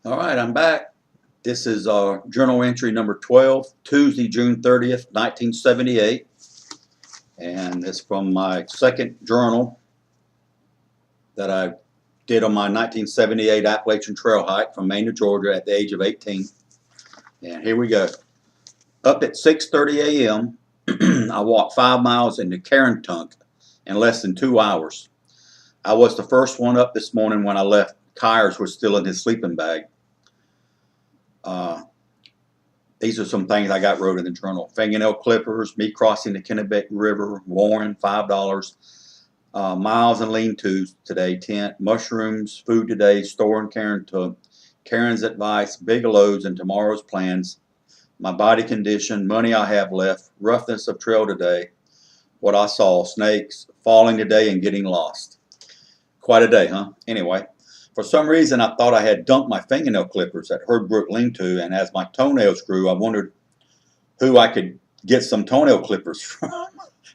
All right, I'm back. This is journal entry number 12, Tuesday, June 30th, 1978. And it's from my second journal that I did on my 1978 Appalachian Trail hike from Maine to Georgia at the age of 18. And here we go. Up at 6:30 a.m., I walked 5 miles into Carentunk in less than 2 hours. I was the first one up this morning when I left. Kyers was still in his sleeping bag. These are some things I got wrote in the journal. Fingernail clippers, me crossing the Kennebec River, Warren, $5. Miles and lean-tos today, tent, mushrooms, food today, store in Carentunk, Karen's advice, Bigelow's and tomorrow's plans, my body condition, money I have left, roughness of trail today, what I saw, snakes, falling today and getting lost. Quite a day, huh? Anyway. For some reason, I thought I had dumped my fingernail clippers at Herdbrook lean-to, and as my toenails grew, I wondered who I could get some toenail clippers from.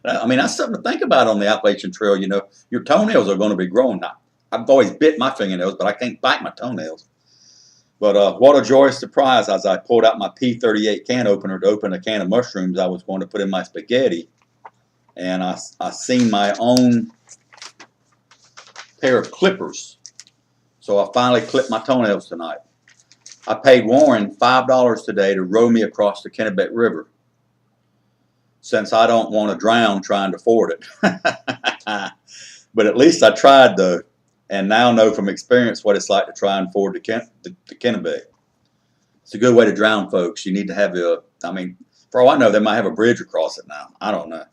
I mean, that's something to think about on the Appalachian Trail. You know, your toenails are going to be growing. Now, I've always bit my fingernails, but I can't bite my toenails. But what a joyous surprise as I pulled out my P38 can opener to open a can of mushrooms I was going to put in my spaghetti. And I seen my own pair of clippers. So I finally clipped my toenails tonight. I paid Warren $5 today to row me across the Kennebec River, since I don't want to drown trying to ford it. But at least I tried, though, and now know from experience what it's like to try and ford the Kennebec. It's a good way to drown, folks. You need to have for all I know, they might have a bridge across it now. I don't know.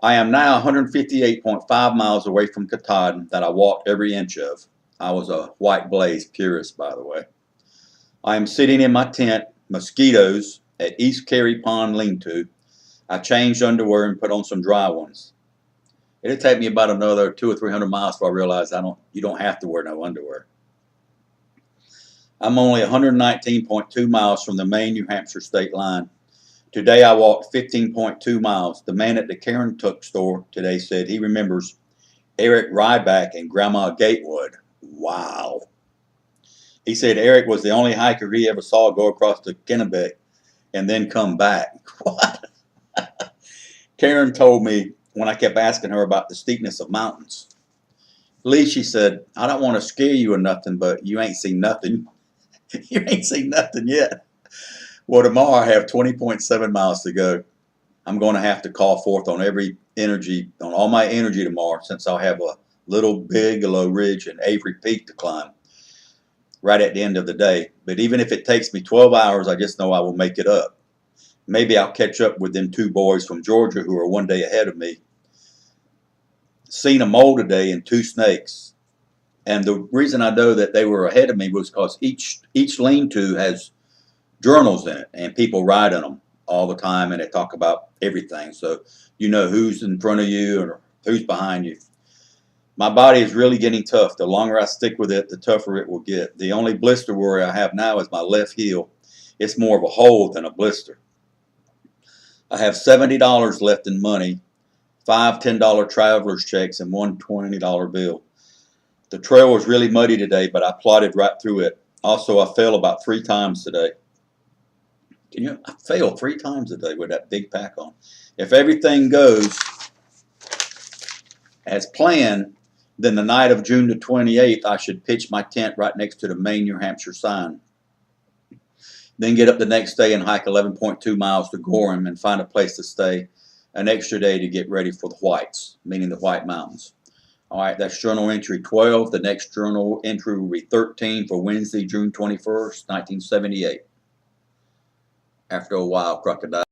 I am now 158.5 miles away from Katahdin that I walked every inch of. I was a white blaze purist, by the way. I am sitting in my tent, mosquitoes, at East Carey Pond lean-to. I changed underwear and put on some dry ones. It'll take me about another 200 or 300 miles before I realize you don't have to wear no underwear. I'm only 119.2 miles from the Maine-New Hampshire state line. Today I walked 15.2 miles. The man at the Carentunk store today said he remembers Eric Ryback and Grandma Gatewood. Wow. He said Eric was the only hiker he ever saw go across the Kennebec and then come back. What? Karen told me when I kept asking her about the steepness of mountains. Lee, she said, I don't want to scare you or nothing, but you ain't seen nothing. You ain't seen nothing yet. Well, tomorrow I have 20.7 miles to go. I'm going to have to call forth on all my energy tomorrow, since I'll have a little Bigelow Ridge and Avery Peak to climb right at the end of the day. But even if it takes me 12 hours, I just know I will make it up. Maybe I'll catch up with them 2 boys from Georgia who are 1 day ahead of me. Seen a mole today and 2 snakes. And the reason I know that they were ahead of me was because each lean-to has journals in it, and people write in them all the time, and they talk about everything. So you know who's in front of you or who's behind you. My body is really getting tough. The longer I stick with it, the tougher it will get. The only blister worry I have now is my left heel. It's more of a hole than a blister. I have $70 left in money, 5 $10 traveler's checks, and 1 $20 bill. The trail was really muddy today, but I plodded right through it. Also, I fell about 3 times today. I failed 3 times today with that big pack on. If everything goes as planned, then the night of June the 28th, I should pitch my tent right next to the Maine-New Hampshire sign. Then get up the next day and hike 11.2 miles to Gorham and find a place to stay an extra day to get ready for the Whites, meaning the White Mountains. All right, that's journal entry 12. The next journal entry will be 13 for Wednesday, June 21st, 1978. After a while, crocodile.